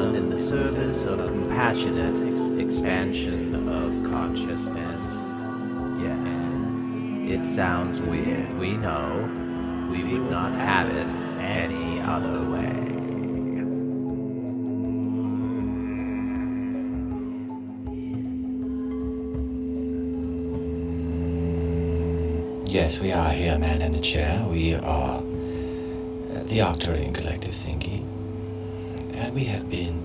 done in the service of compassionate expansion of consciousness. Yes, it sounds weird, we know. We would not have it any other way. Yes, we are here, man in the chair. We are the Arcturian Collective Thingy. And we have been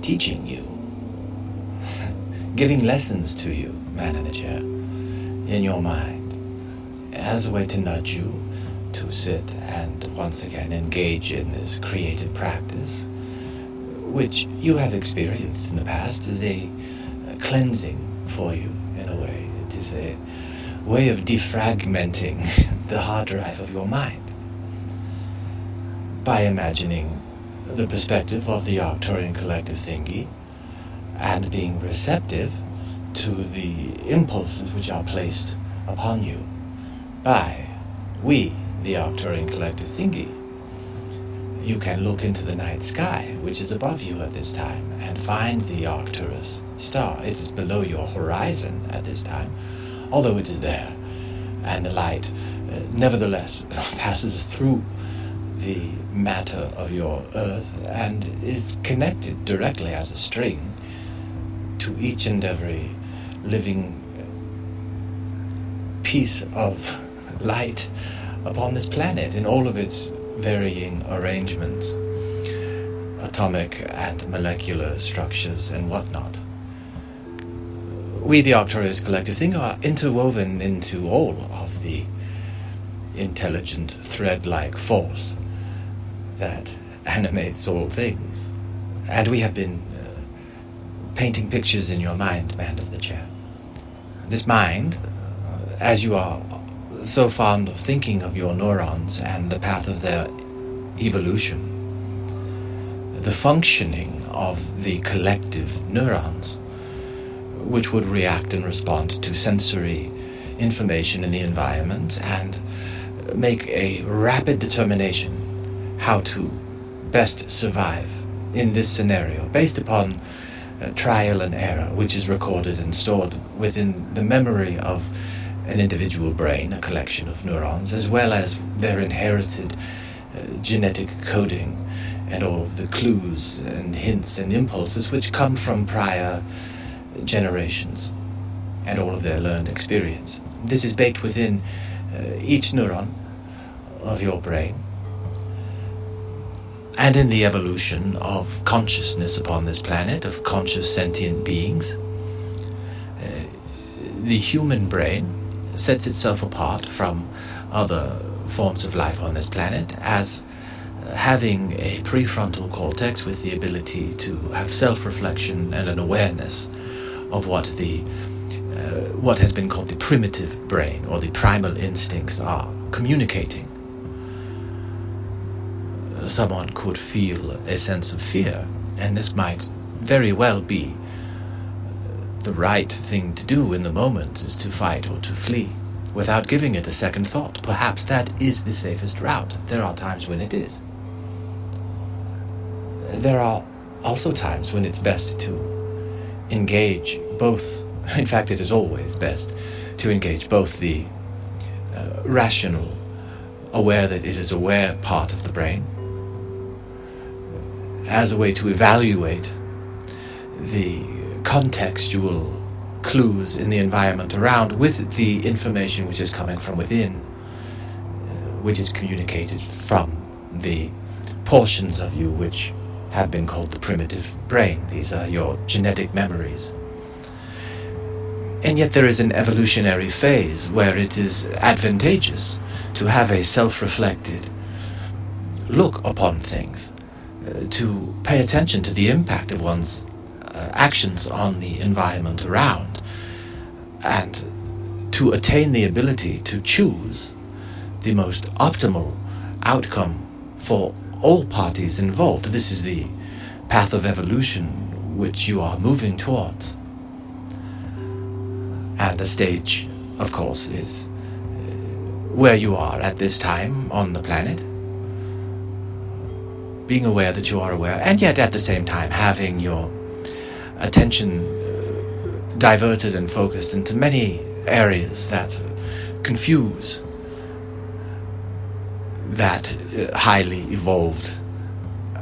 teaching you, giving lessons to you, man in the chair, in your mind, as a way to nudge you to sit and once again engage in this creative practice, which you have experienced in the past as a cleansing for you, in a way. It is a way of defragmenting the hard drive of your mind by imagining the perspective of the Arcturian Collective Thingy and being receptive to the impulses which are placed upon you by we, the Arcturian Collective Thingy. You can look into the night sky, which is above you at this time, and find the Arcturus star. It is below your horizon at this time, although it is there, and the light nevertheless passes through the matter of your earth and is connected directly as a string to each and every living piece of light upon this planet in all of its varying arrangements, atomic and molecular structures and whatnot. We, the Arcturian Collective Thingy, are interwoven into all of the intelligent thread-like force that animates all things. And we have been painting pictures in your mind, man of the chair. This mind, as you are so fond of thinking of your neurons and the path of their evolution, the functioning of the collective neurons, which would react and respond to sensory information in the environment and make a rapid determination how to best survive in this scenario, based upon trial and error, which is recorded and stored within the memory of an individual brain, a collection of neurons, as well as their inherited genetic coding and all of the clues and hints and impulses which come from prior generations and all of their learned experience. This is baked within each neuron of your brain. And in the evolution of consciousness upon this planet, of conscious sentient beings, the human brain sets itself apart from other forms of life on this planet as having a prefrontal cortex with the ability to have self-reflection and an awareness of what has been called the primitive brain, or the primal instincts, are communicating. Someone could feel a sense of fear, and this might very well be the right thing to do in the moment, is to fight or to flee, without giving it a second thought. Perhaps that is the safest route. There are times when it is. There are also times when it's best to engage both. In fact, it is always best to engage both the rational, aware that it is aware part of the brain, as a way to evaluate the contextual clues in the environment around with the information which is coming from within, which is communicated from the portions of you which have been called the primitive brain. These are your genetic memories. And yet there is an evolutionary phase where it is advantageous to have a self-reflected look upon things, to pay attention to the impact of one's actions on the environment around, and to attain the ability to choose the most optimal outcome for all parties involved. This is the path of evolution which you are moving towards. And a stage, of course, is where you are at this time on the planet, being aware that you are aware, and yet at the same time having your attention diverted and focused into many areas that confuse that highly evolved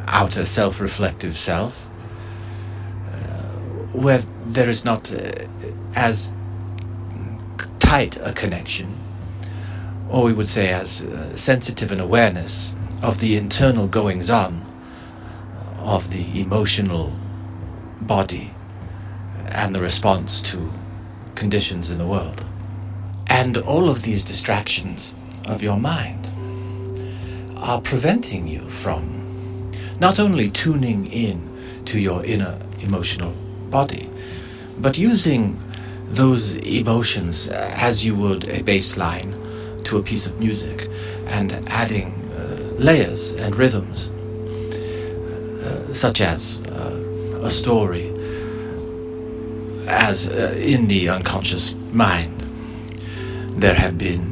outer self-reflective self, where there is not as tight a connection, or we would say as sensitive an awareness of the internal goings-on of the emotional body and the response to conditions in the world. And all of these distractions of your mind are preventing you from not only tuning in to your inner emotional body, but using those emotions as you would a bass line to a piece of music, and adding layers and rhythms, such as a story, as in the unconscious mind there have been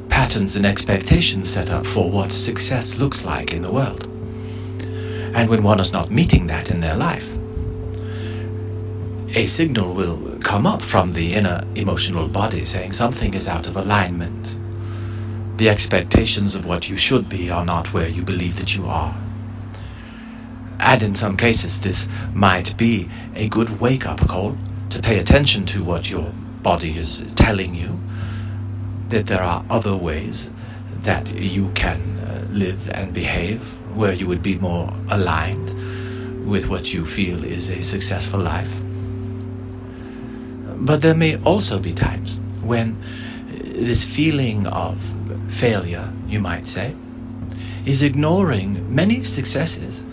patterns and expectations set up for what success looks like in the world. And when one is not meeting that in their life, a signal will come up from the inner emotional body saying something is out of alignment. The expectations of what you should be are not where you believe that you are. And in some cases, this might be a good wake-up call to pay attention to what your body is telling you, that there are other ways that you can live and behave where you would be more aligned with what you feel is a successful life. But there may also be times when this feeling of failure, you might say, is ignoring many successes,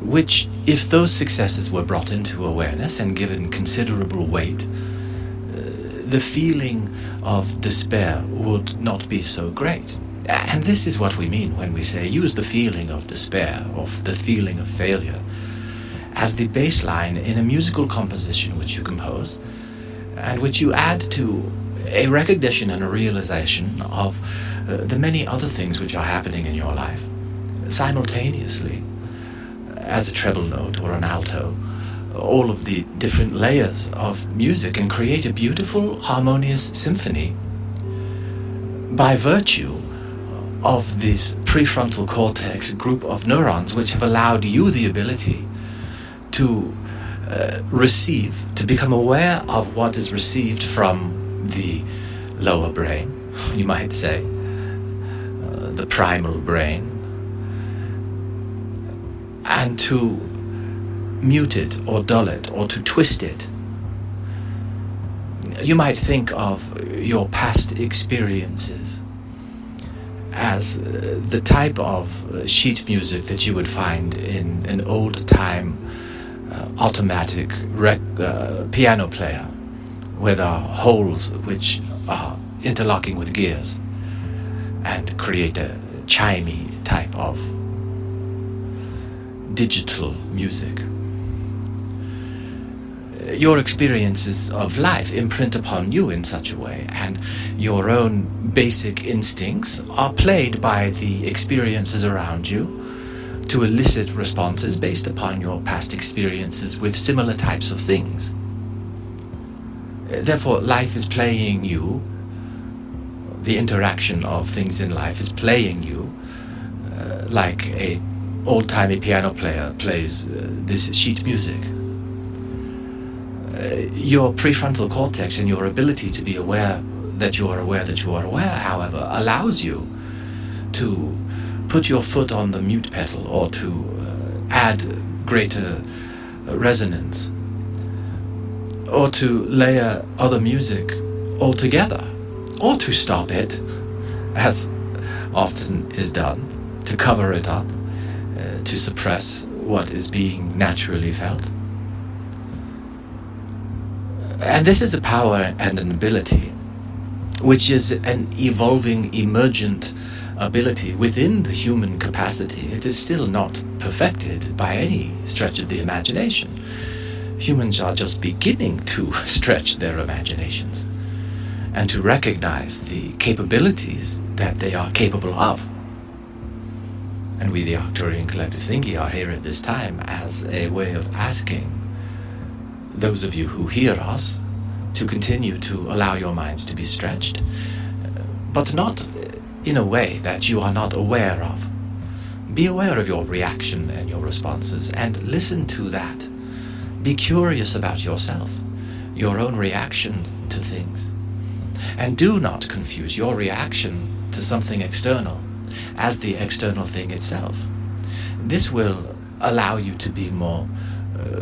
which, if those successes were brought into awareness and given considerable weight, the feeling of despair would not be so great. And this is what we mean when we say use the feeling of despair, or the feeling of failure, as the baseline in a musical composition which you compose, and which you add to a recognition and a realization of the many other things which are happening in your life simultaneously, as a treble note or an alto, all of the different layers of music, and create a beautiful harmonious symphony by virtue of this prefrontal cortex group of neurons which have allowed you the ability to receive, to become aware of what is received from the lower brain, you might say, the primal brain, and to mute it or dull it or to twist it. You might think of your past experiences as the type of sheet music that you would find in an old-time automatic piano player, where there are holes which are interlocking with gears and create a chimey type of digital music. Your experiences of life imprint upon you in such a way, and your own basic instincts are played by the experiences around you to elicit responses based upon your past experiences with similar types of things. Therefore, life is playing you, the interaction of things in life is playing you like a old-timey piano player plays this sheet music. Your prefrontal cortex and your ability to be aware that you are aware that you are aware, however, allows you to put your foot on the mute pedal, or to add greater resonance, or to layer other music altogether, or to stop it, as often is done, to cover it up, to suppress what is being naturally felt. And this is a power and an ability which is an evolving, emergent ability within the human capacity. It is still not perfected by any stretch of the imagination. Humans are just beginning to stretch their imaginations and to recognize the capabilities that they are capable of. And we, the Arcturian Collective Thingy, are here at this time as a way of asking those of you who hear us to continue to allow your minds to be stretched, but not in a way that you are not aware of. Be aware of your reaction and your responses, and listen to that. Be curious about yourself, your own reaction to things. And do not confuse your reaction to something external as the external thing itself. This will allow you to be more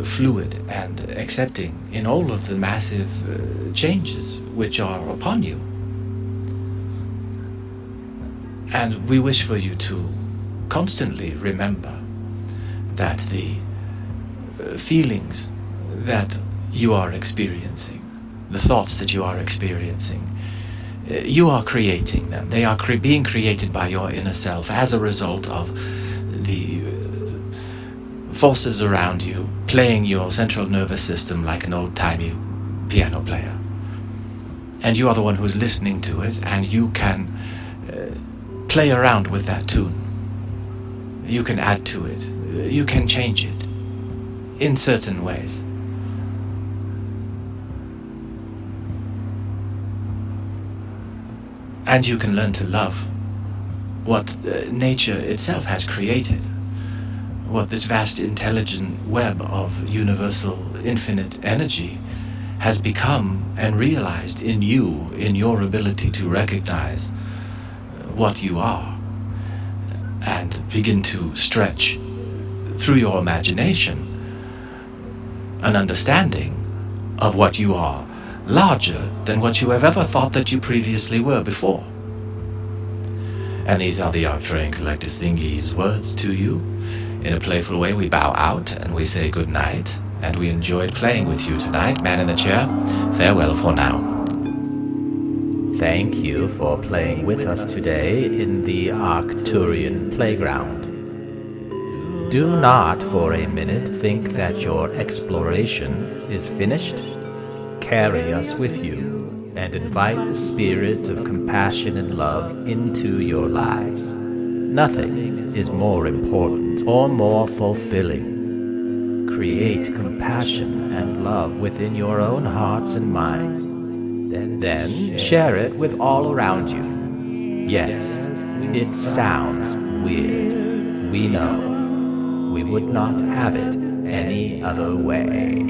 fluid and accepting in all of the massive changes which are upon you. And we wish for you to constantly remember that the feelings that you are experiencing, the thoughts that you are experiencing, you are creating them. They are being created by your inner self as a result of the forces around you playing your central nervous system like an old-timey piano player. And you are the one who is listening to it, and you can play around with that tune. You can add to it. You can change it in certain ways. And you can learn to love what nature itself has created, what this vast intelligent web of universal infinite energy has become and realized in you, in your ability to recognize what you are, and begin to stretch through your imagination an understanding of what you are, larger than what you have ever thought that you previously were before. And these are the Arcturian Collective Thingy's words to you. In a playful way, we bow out and we say good night, and we enjoyed playing with you tonight. Man in the chair, farewell for now. Thank you for playing with us today in the Arcturian Playground. Do not for a minute think that your exploration is finished. Carry us with you and invite the spirit of compassion and love into your lives. Nothing is more important or more fulfilling. Create compassion and love within your own hearts and minds. Then share it with all around you. Yes, it sounds weird. We know. We would not have it any other way.